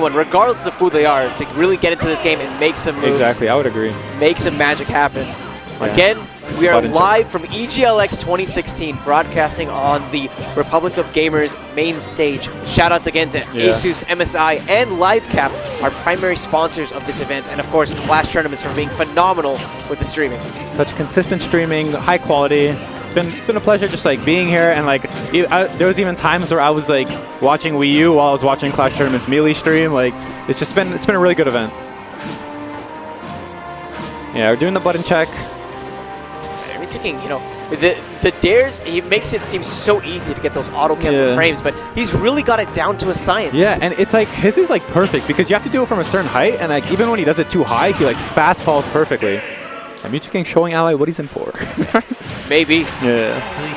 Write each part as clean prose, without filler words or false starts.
anyone, regardless of who they are, to really get into this game and make some moves. Exactly, I would agree. Make some magic happen. Yeah. Again, we are live from EGLX 2016, broadcasting on the Republic of Gamers main stage. Shoutouts again to Asus, MSI, and LiveCap, our primary sponsors of this event, and of course Clash Tournaments for being phenomenal with the streaming. Such consistent streaming, high quality. It's been a pleasure just like being here, and like there was even times where I was like watching Wii U while I was watching Clash Tournaments Melee stream. Like it's been a really good event. Yeah, we're doing the button check. Mew2King, you know, the dares, he makes it seem so easy to get those auto cancel frames, but he's really got it down to a science. Yeah, and it's like his is like perfect because you have to do it from a certain height, and like even when he does it too high, he like fast falls perfectly. And Mew2King showing Ally what he's in for. Maybe. Yeah.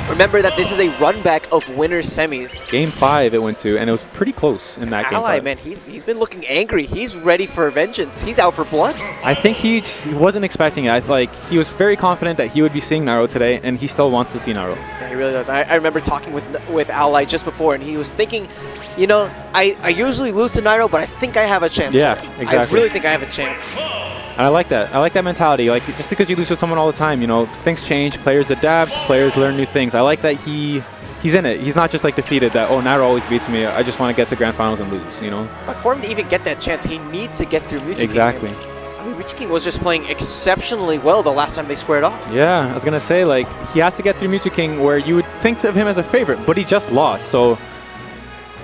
Remember that this is a run back of winners semis. Game 5 it went to, and it was pretty close in that game. Ally, man, he's been looking angry. He's ready for vengeance. He's out for blood. I think he wasn't expecting it. Like he was very confident that he would be seeing Nairo today, and he still wants to see Nairo. Yeah, he really does. I remember talking with Ally just before, and he was thinking, you know, I usually lose to Nairo, but I think I have a chance. Yeah, exactly. I really think I have a chance. And I like that. I like that mentality. Like just because you lose to someone all the time, you know, things change. Players adapt. Players learn new things. I like that he's in it. He's not just like defeated. That Nairo always beats me. I just want to get to grand finals and lose. You know. But for him to even get that chance, he needs to get through Mew2King. Exactly. I mean, Mew2King was just playing exceptionally well the last time they squared off. Yeah, I was gonna say like he has to get through Mew2King, where you would think of him as a favorite, but he just lost. So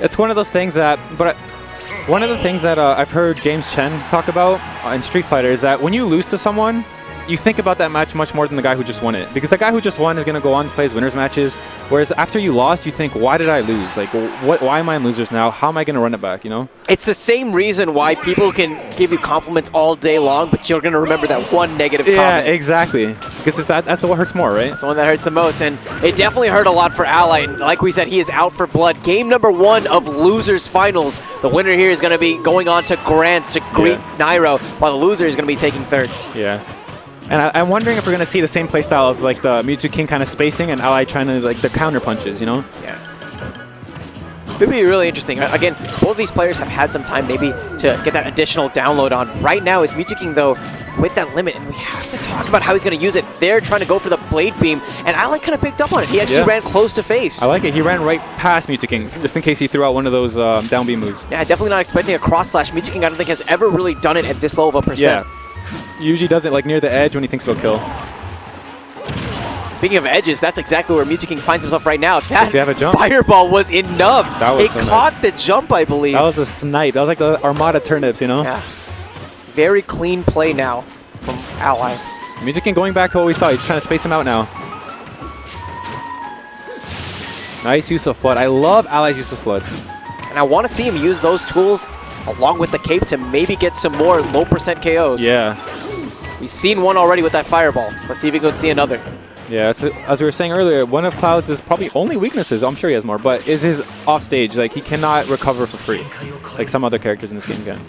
it's one of those things that, one of the things that I've heard James Chen talk about in Street Fighter is that when you lose to someone, you think about that match much more than the guy who just won it. Because the guy who just won is going to go on and play his winners matches. Whereas after you lost, you think, why did I lose? Like, why am I in losers now? How am I going to run it back, you know? It's the same reason why people can give you compliments all day long, but you're going to remember that one negative comment. Yeah, exactly. Because that's the one hurts more, right? It's the one that hurts the most. And it definitely hurt a lot for Ally. And like we said, he is out for blood. Game number 1 of Losers Finals. The winner here is going to be going on to Grands to greet Nairo, while the loser is going to be taking third. Yeah. And I'm wondering if we're going to see the same playstyle of like the Mew2King kind of spacing and Ally trying to like the counter punches, you know? Yeah. It would be really interesting. Again, both of these players have had some time maybe to get that additional download on. Right now is Mew2King though with that limit, and we have to talk about how he's going to use it. They're trying to go for the blade beam, and Ally kind of picked up on it. He actually ran close to face. I like it. He ran right past Mew2King just in case he threw out one of those down beam moves. Yeah, definitely not expecting a cross slash. Mew2King I don't think has ever really done it at this low of a percent. Yeah. He usually does it like near the edge when he thinks it'll kill. Speaking of edges, that's exactly where Mew2King finds himself right now. That Does he have a jump? fireball was enough. That was it caught the jump, I believe. That was a snipe. That was like the Armada turnips, you know? Yeah. Very clean play now from Ally. Mew2King going back to what we saw. He's trying to space him out now. Nice use of Flood. I love Ally's use of Flood. And I want to see him use those tools along with the cape to maybe get some more low percent KOs. Yeah. We've seen one already with that fireball. Let's see if we can see another. Yeah, so as we were saying earlier, one of Cloud's probably only weaknesses, I'm sure he has more, but is his offstage. Like, he cannot recover for free, like some other characters in this game can.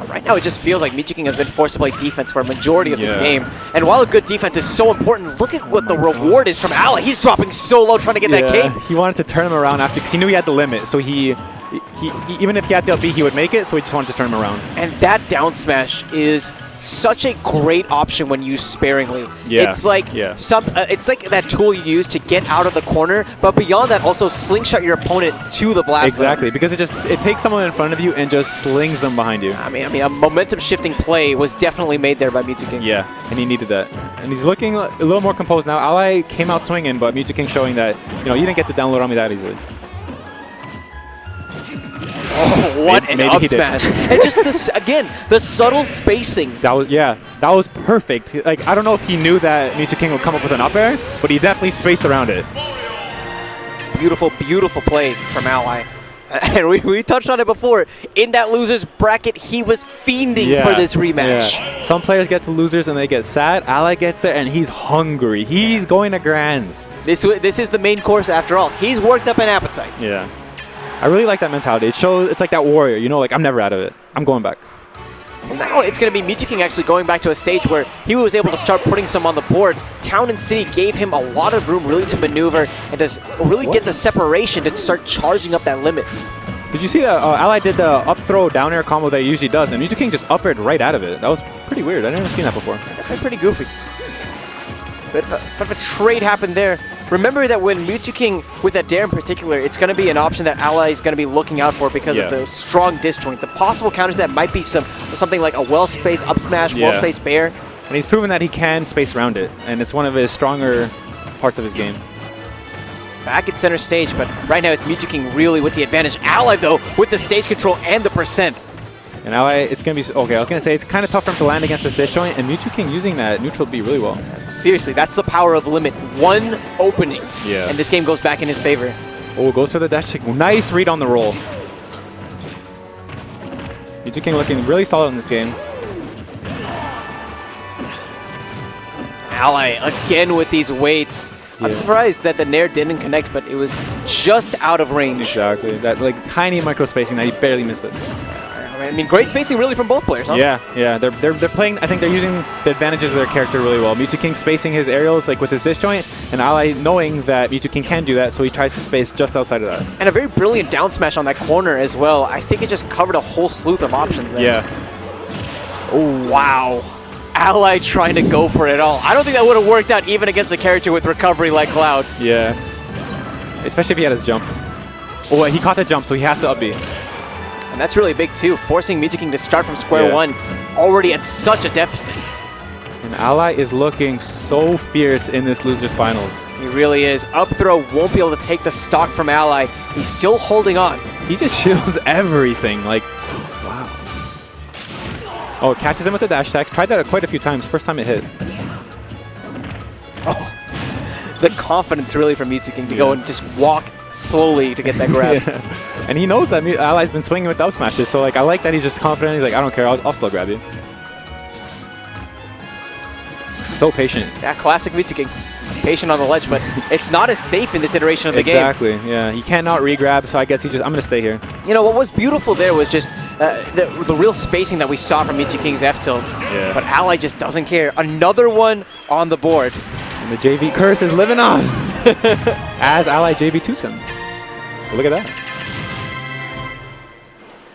Right now, it just feels like Mew2King has been forced to play defense for a majority of this game. And while a good defense is so important, look at what the reward is from Ally. He's dropping so low trying to get that cape. He wanted to turn him around after, because he knew he had the limit, so he even if he had the LB, he would make it, so he just wanted to turn him around. And that down smash is such a great option when used sparingly. Yeah. It's like it's like that tool you use to get out of the corner, but beyond that, also slingshot your opponent to the blast zone. Exactly, because it takes someone in front of you and just slings them behind you. I mean, a momentum shifting play was definitely made there by Mew2King. Yeah, and he needed that. And he's looking a little more composed now. Ally came out swinging, but Mew2King showing that, you know, you didn't get the download on me that easily. Oh, what an up smash. And just this, again, the subtle spacing. That was perfect. Like, I don't know if he knew that Mew2King would come up with an up air, but he definitely spaced around it. Beautiful, beautiful play from Ally. And we touched on it before. In that loser's bracket, he was fiending for this rematch. Yeah. Some players get to losers and they get sad. Ally gets there and he's hungry. He's going to Grands. This is the main course after all. He's worked up an appetite. Yeah. I really like that mentality. It shows, it's like that warrior, you know, like I'm never out of it. I'm going back. Well, now it's going to be Mew2King actually going back to a stage where he was able to start putting some on the board. Town and City gave him a lot of room really to maneuver and to really get the separation to start charging up that limit. Did you see that Ally did the up throw down air combo that he usually does, and Mew2King just up aired right out of it. That was pretty weird. I've never seen that before. Definitely pretty goofy. Bit of a trade happened there. Remember that when Mew2King, with that dare in particular, it's going to be an option that Ally is going to be looking out for because of the strong disjoint. The possible counters that might be something like a well-spaced up smash, well-spaced bair. And he's proven that he can space around it, and it's one of his stronger parts of his game. Back at center stage, but right now it's Mew2King really with the advantage. Ally, though, with the stage control and the percent. And Ally, it's going to be... Okay, I was going to say, it's kind of tough for him to land against this disjoint, and Mew2King using that neutral B really well. Seriously, that's the power of limit. One opening, and this game goes back in his favor. Oh, goes for the dash kick. Nice read on the roll. Mew2King looking really solid in this game. Ally, again with these weights. I'm surprised that the Nair didn't connect, but it was just out of range. Exactly. That like tiny micro spacing that he barely missed it. I mean, great spacing really from both players, huh? Yeah. They're playing. I think they're using the advantages of their character really well. Mew2King spacing his aerials like with his disjoint, and Ally knowing that Mew2King can do that, so he tries to space just outside of that. And a very brilliant down smash on that corner as well. I think it just covered a whole slew of options there. Yeah. Oh, wow. Ally trying to go for it all. I don't think that would have worked out even against a character with recovery like Cloud. Yeah. Especially if he had his jump. Oh, he caught the jump, so he has to up B. And that's really big too, forcing Mew2King to start from square one, already at such a deficit. And Ally is looking so fierce in this losers finals. He really is. Up throw won't be able to take the stock from Ally. He's still holding on. He just shields everything. Like, wow. Oh, catches him with the dash attack. Tried that quite a few times. First time it hit. Oh, the confidence really from Mew2King to go and just walk slowly to get that grab. And he knows that Ally's been swinging with up smashes, so like I like that he's just confident. He's like, I don't care, I'll still grab you. So patient. Yeah, classic Mew2King. Patient on the ledge, but it's not as safe in this iteration of the game. Exactly, yeah. He cannot re-grab, so I guess I'm going to stay here. You know, what was beautiful there was just the real spacing that we saw from Mew2King's F-tilt. Yeah. But Ally just doesn't care. Another one on the board. And the JV curse is living on as Ally JV2s him. Look at that.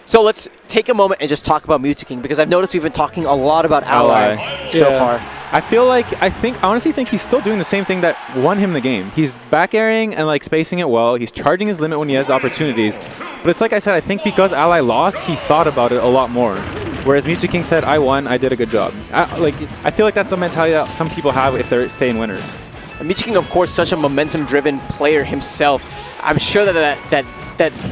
So let's take a moment and just talk about Mew2King, because I've noticed we've been talking a lot about Ally so far. I honestly think he's still doing the same thing that won him the game. He's back airing and like spacing it well. He's charging his limit when he has opportunities. But it's like I said, I think because Ally lost, he thought about it a lot more. Whereas Mew2King said, I won, I did a good job. I feel like that's a mentality that some people have if they're staying winners. And Mew2King, of course, such a momentum-driven player himself. I'm sure that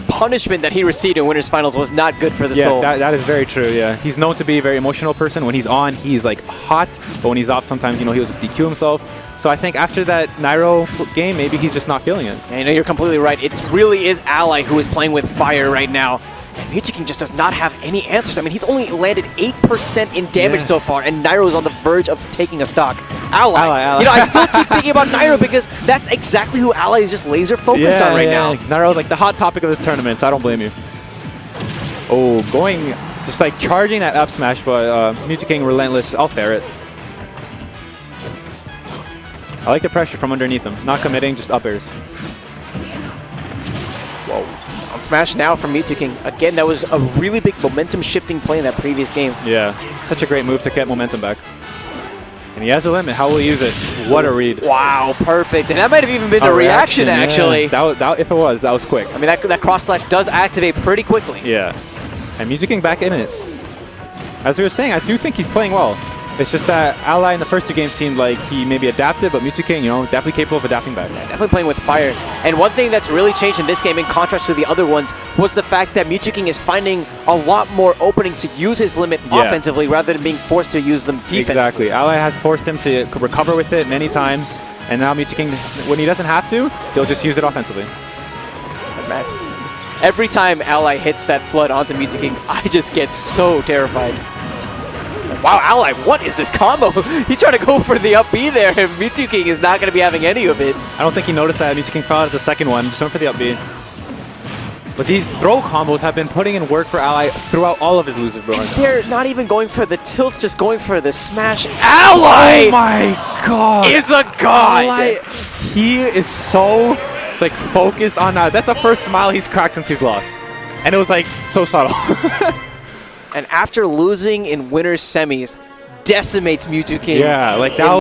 punishment that he received in Winners Finals was not good for the soul. Yeah, that is very true, yeah. He's known to be a very emotional person. When he's on, he's like hot, but when he's off, sometimes, you know, he'll just DQ himself. So I think after that Nairo game, maybe he's just not feeling it. And, you know, you're completely right. It really is Ally who is playing with fire right now. And Mew2King just does not have any answers. I mean, he's only landed 8% in damage so far, and Nairo is on the verge of taking a stock. Ally. You know, I still keep thinking about Nairo because that's exactly who Ally is just laser focused on right now. Nairo, like the hot topic of this tournament, so I don't blame you. Oh, just like charging that up smash, but Mew2King relentless. I'll fair it. I like the pressure from underneath him. Not committing, just up airs. Whoa. On smash now from Mew2King. Again, that was a really big momentum shifting play in that previous game. Yeah, such a great move to get momentum back. And he has a limit. How will he use it? What a read. Wow, perfect. And that might have even been a reaction actually. Yeah. If it was, that was quick. I mean, that cross slash does activate pretty quickly. Yeah. And Mew2King back in it. As we were saying, I do think he's playing well. It's just that Ally in the first two games seemed like he maybe adapted, but Mew2King, you know, definitely capable of adapting back. Yeah, definitely playing with fire. And one thing that's really changed in this game, in contrast to the other ones, was the fact that Mew2King is finding a lot more openings to use his limit offensively rather than being forced to use them defensively. Exactly. Ally has forced him to recover with it many times, and now Mew2King, when he doesn't have to, he'll just use it offensively. Every time Ally hits that flood onto Mew2King, I just get so terrified. Wow, Ally, what is this combo? He's trying to go for the up B there, and Mew2King is not going to be having any of it. I don't think he noticed that. Mew2King fell out at the second one, just went for the up B. But these throw combos have been putting in work for Ally throughout all of his losers runs. They're not even going for the tilts, just going for the smash. Ally! Oh my god! Is a god! Ally, he is so like focused on that. That's the first smile he's cracked since he's lost. And it was like so subtle. And after losing in winners semis, decimates Mew2King. Yeah, like that.